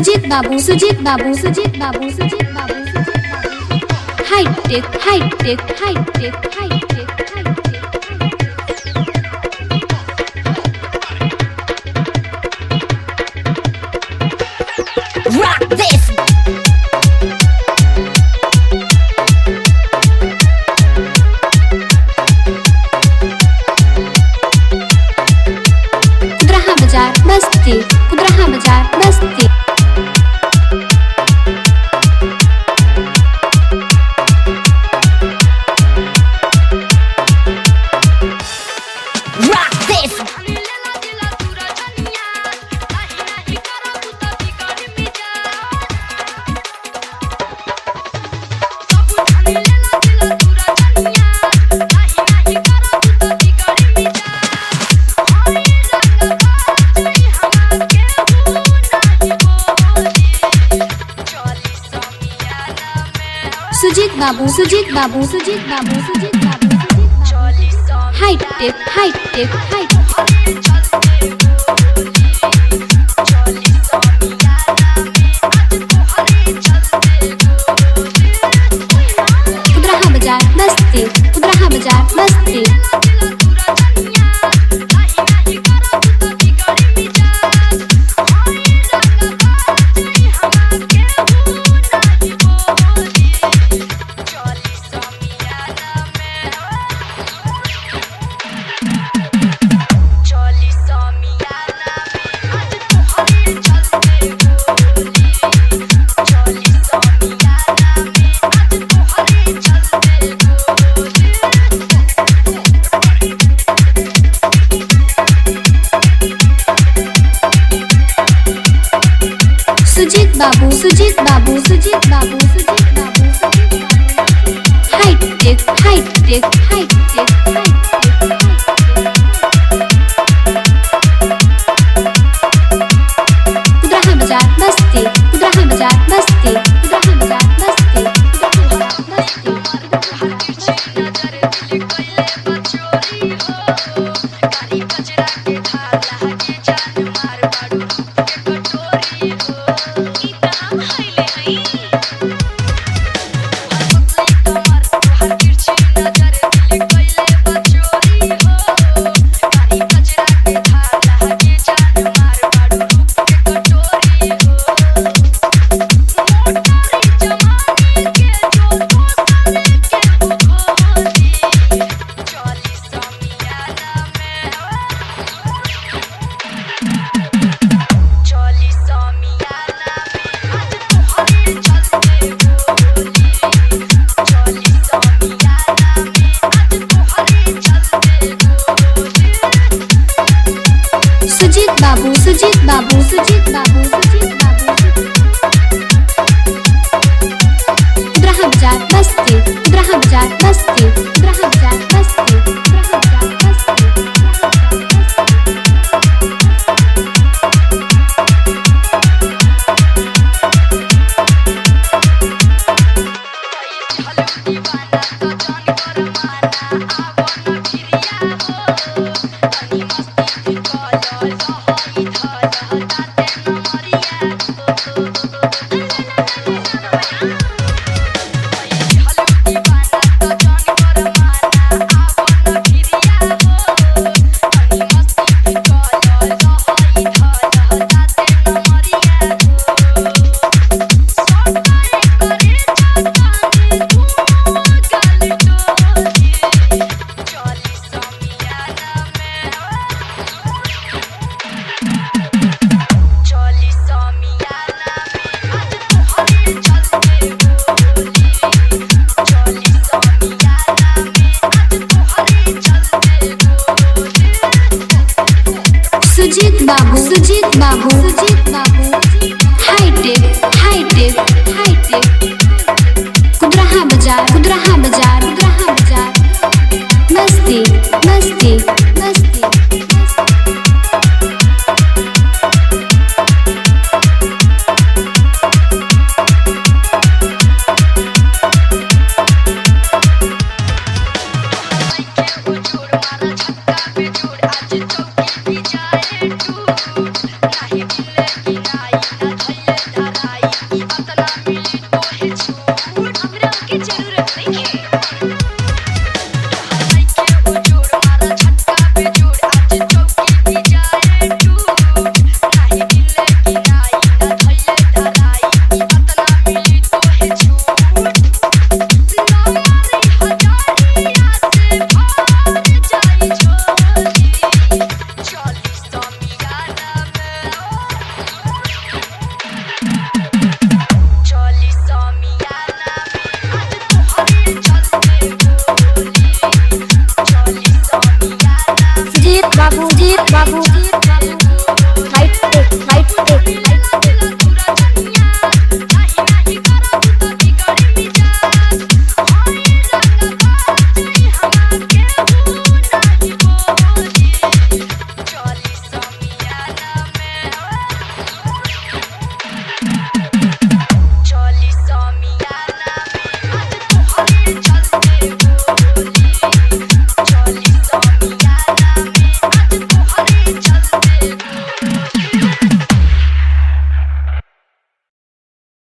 Sujit Babu Sujit Babu Sujit Babu Sujit Babu hitech hitech hitech hitech Rock this! Kudraha बाजार बस्ती कुदरहा बाजार बस्ती Rock this! Sujit Babu Sujit Babu Sujit Babu Sujit Babu hitech hitech hi tech Kudraha बाजार बस्ती कुदरहा बाजार बस्ती Sujit Babu Sujit Babu Sujit Babu Sujit Babu hitech hitech hi tech Kudraha बाजार बस्ती कुदरहा बाजार बस्ती कुदरहा बाजार बस्ती सुजीत बाबू सुजीत बाबू सुजीत बाबू सुजीत बाबू कुदरहा बाजार बस्ती कुदरहा बाजार बस्ती कुदरहा बाजार बस्ती कुदरहा बाजार बस्ती Sujit Babu Sujit Babu Sujit Babu hitech hitech hi tech Kudraha बाजार कुदरहा बाजार कुदरहा बाजार बस्ती बस्ती बस्ती आज चौकी भी जाए टूट, नहीं मिलेगी